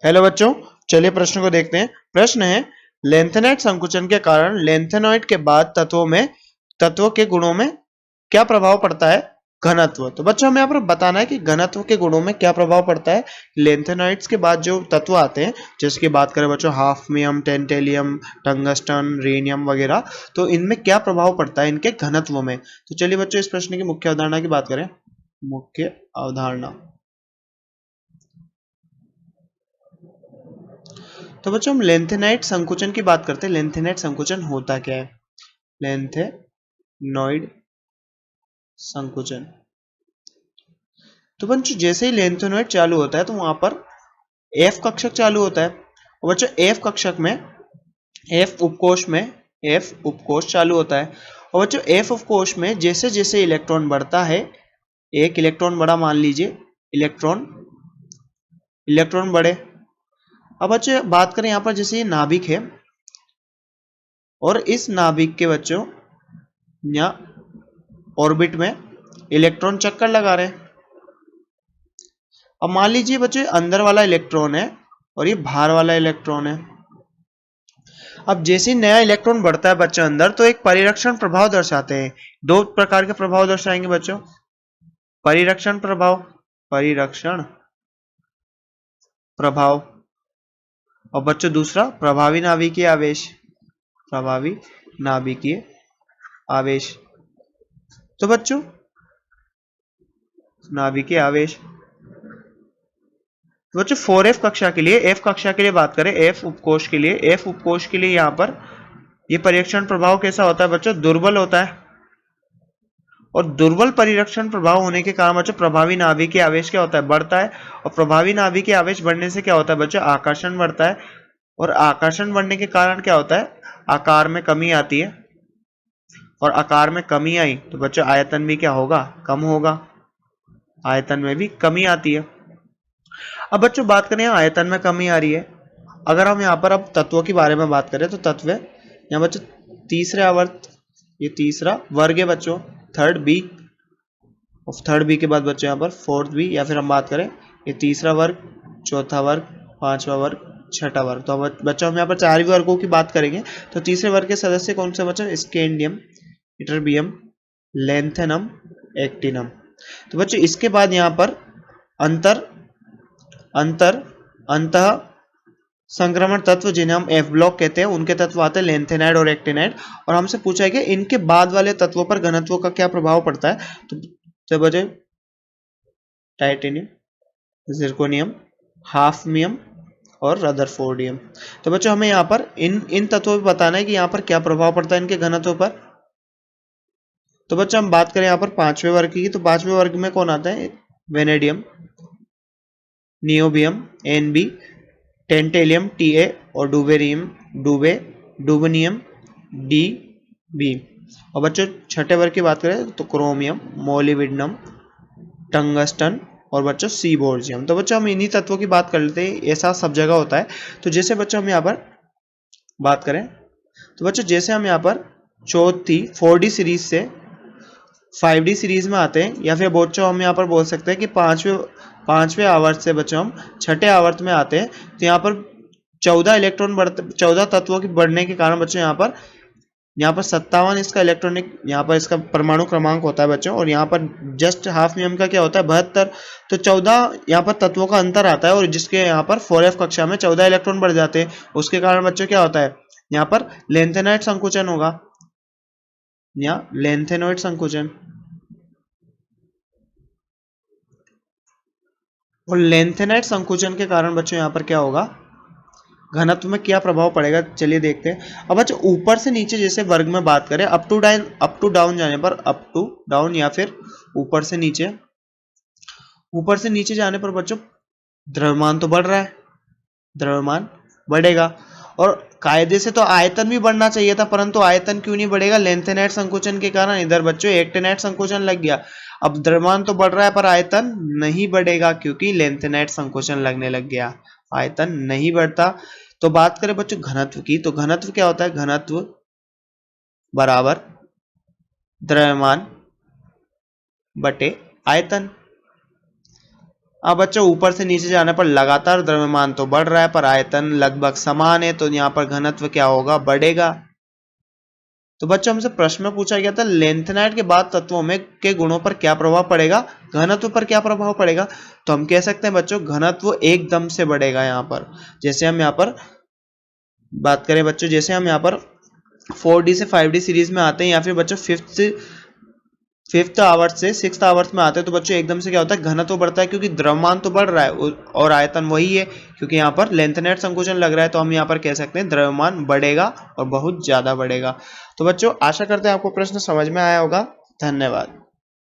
Hello बच्चों, चलिए प्रश्न को देखते हैं। प्रश्न है, लेंथेनाइट संकुचन के कारण लेंथेनॉइड के बाद तत्वों के गुणों में क्या प्रभाव पड़ता है? घनत्व। तो बच्चों हमें यहाँ पर बताना है कि घनत्व के गुणों में क्या प्रभाव पड़ता है। लेंथेनॉइड्स के बाद जो तत्व आते हैं, जिसकी बात करें बच्चों हाफनियम, टेंटेलियम, टंगस्टन, रेनियम वगैरह, तो इनमें क्या प्रभाव पड़ता है इनके घनत्व में। तो चलिए बच्चों इस प्रश्न की मुख्य अवधारणा की बात करें। मुख्य अवधारणा, तो बच्चों हम लेंथेनाइट संकुचन की बात करते हैं। लेंथेनाइट संकुचन होता क्या है? लेंथेनॉइड संकुचन, तो बच्चों जैसे ही लेंथेनॉइड चालू होता है तो वहां पर एफ कक्षक चालू होता है। और बच्चों एफ कक्षक में, एफ उपकोष चालू होता है। और बच्चों एफ उपकोष में जैसे जैसे इलेक्ट्रॉन बढ़ता है, एक इलेक्ट्रॉन बढ़ा, मान लीजिए इलेक्ट्रॉन इलेक्ट्रॉन बढ़े। अब बच्चों बात करें यहाँ पर, जैसे ये नाभिक है और इस नाभिक के बच्चों या ऑर्बिट में इलेक्ट्रॉन चक्कर लगा रहे हैं। अब मान लीजिए बच्चों अंदर वाला इलेक्ट्रॉन है और ये बाहर वाला इलेक्ट्रॉन है। अब जैसे ही नया इलेक्ट्रॉन बढ़ता है बच्चों अंदर, तो एक परिरक्षण प्रभाव दर्शाते हैं। दो प्रकार के प्रभाव दर्शाएंगे बच्चों, परिरक्षण प्रभाव, परिरक्षण प्रभाव, और बच्चों दूसरा प्रभावी नाभिकीय आवेश, प्रभावी नाभिकीय आवेश। तो बच्चों नाभिकीय आवेश, तो बच्चों 4F कक्षा के लिए, F कक्षा के लिए बात करें, F उपकोष के लिए, F उपकोष के लिए यहाँ पर ये परिरक्षण प्रभाव कैसा होता है बच्चों? दुर्बल होता है। और दुर्बल परिरक्षण प्रभाव होने के कारण बच्चों प्रभावी नाभिकीय आवेश क्या होता है? बढ़ता है। और प्रभावी नाभिकीय आवेश बढ़ने से क्या होता है बच्चों? आकर्षण बढ़ता है। और आकर्षण बढ़ने के कारण क्या होता है? आकार में कमी आती है। और आकार में कमी आई तो बच्चों आयतन भी क्या होगा? कम होगा। आयतन में भी कमी आती है। अब बच्चों बात करें आयतन में कमी आ रही है, अगर हम यहाँ पर अब तत्वों के बारे में बात करें तो तत्व यहाँ बच्चों तीसरे आवर्त, ये तीसरा वर्ग है बच्चों, थर्ड बी, और थर्ड बी के बाद बच्चों यहाँ पर फोर्थ बी, या फिर हम बात करें ये तीसरा वर्ग, चौथा वर्ग, पांचवा वर्ग, छठा वर्ग। तो बच्चों हम यहाँ पर चार वर्गों की बात करेंगे। तो तीसरे वर्ग के सदस्य कौन से बच्चों? Scandium, ytterbium, lanthanum, actinium. तो बच्चों इसके बाद यहाँ पर अंतर अंतर अंतः संक्रमण तत्व, जिन्हें हम एफ ब्लॉक कहते हैं, उनके तत्व आते हैं लेंथेनाइड और एक्टिनाइड। और हमसे पूछा है कि इनके बाद वाले तत्वों पर घनत्व का क्या प्रभाव पड़ता है। तो बच्चों टाइटेनियम, जिरकोनियम, हाफनियम और रदरफोर्डियम। तो बच्चों हमें यहाँ पर इन तत्वों पर बताना है कि यहाँ पर क्या प्रभाव पड़ता है इनके घनत्व पर। तो बच्चों हम बात करें यहाँ पर पांचवें वर्ग की, तो पांचवें वर्ग में कौन आता है? वेनेडियम, नियोबियम, एनबी, टेंटेलियम, टीए, और डूबेनियम, डीबी। और बच्चों छठे वर्ग की बात करें तो क्रोमियम, मोलिब्डेनम, टंगस्टन और बच्चों सीबोर्जियम। तो बच्चों हम इन्हीं तत्वों की बात कर लेते हैं, ऐसा सब जगह होता है। तो जैसे बच्चों हम यहाँ पर बात करें, तो बच्चों जैसे हम यहाँ पर चौथी 4D सीरीज से 5D सीरीज में आते हैं, या फिर बच्चों हम यहाँ पर बोल सकते हैं कि पांचवें आवर्त से बच्चों हम छठे आवर्त में आते हैं। तो यहाँ पर 14 इलेक्ट्रॉन बढ़ते, 14 तत्वों के बढ़ने के कारण बच्चों यहाँ पर 57 इसका इलेक्ट्रॉनिक, यहाँ पर इसका परमाणु क्रमांक होता है बच्चों। और यहाँ पर जस्ट हाफ नियम का क्या होता है? 72। तो 14 यहाँ पर तत्वों का अंतर आता है, और जिसके यहाँ पर 4F कक्षा में 14 इलेक्ट्रॉन बढ़ जाते हैं, उसके कारण बच्चों क्या होता है? यहाँ पर लेंथेनाइट संकुचन होगा, या लेंथेनॉइड संकुचन। और लेंथेनाइट संकुचन के कारण बच्चों यहाँ पर क्या होगा? घनत्व में क्या प्रभाव पड़ेगा, चलिए देखते हैं। अब बच्चों ऊपर से नीचे जैसे वर्ग में बात करें, अप टू डाउन जाने पर, अप टू डाउन या फिर ऊपर से नीचे जाने पर बच्चों द्रव्यमान तो बढ़ रहा है, द्रव्यमान बढ़ेगा। और कायदे से तो आयतन भी बढ़ना चाहिए था, परंतु आयतन क्यों नहीं बढ़ेगा? लेंथेनाइट संकुचन के कारण इधर बच्चों एक्टिनाइट संकुचन लग गया। अब द्रव्यमान तो बढ़ रहा है पर आयतन नहीं बढ़ेगा, क्योंकि लेंथेनाइट संकुचन लगने लग गया, आयतन नहीं बढ़ता। तो बात करें बच्चों घनत्व की, तो घनत्व क्या होता है? घनत्व बराबर द्रव्यमान बटे आयतन। अब बच्चों ऊपर से नीचे जाने पर लगातार द्रव्यमान तो बढ़ रहा है पर आयतन लगभग समान है, तो यहाँ पर घनत्व क्या होगा, बढ़ेगा। तो बच्चों हमसे प्रश्न में पूछा गया था लेंथेनाइट के बाद तत्वों में के गुणों पर क्या प्रभाव पड़ेगा, घनत्व पर क्या प्रभाव पड़ेगा। तो हम कह सकते हैं बच्चों घनत्व एकदम से बढ़ेगा यहाँ पर। जैसे हम यहाँ पर बात करें बच्चों, जैसे हम यहाँ पर 4D से 5D सीरीज में आते हैं या फिर बच्चों फिफ्थ आवर्स से सिक्स्थ आवर्स में आते हैं, तो बच्चों एकदम से क्या होता है, घनत्व बढ़ता है क्योंकि द्रव्यमान तो बढ़ रहा है और आयतन वही है, क्योंकि यहाँ पर लेंथेनाइट संकुचन लग रहा है। तो हम यहाँ पर कह सकते हैं द्रव्यमान बढ़ेगा और बहुत ज्यादा बढ़ेगा। तो बच्चों आशा करते हैं आपको प्रश्न समझ में आया होगा। धन्यवाद।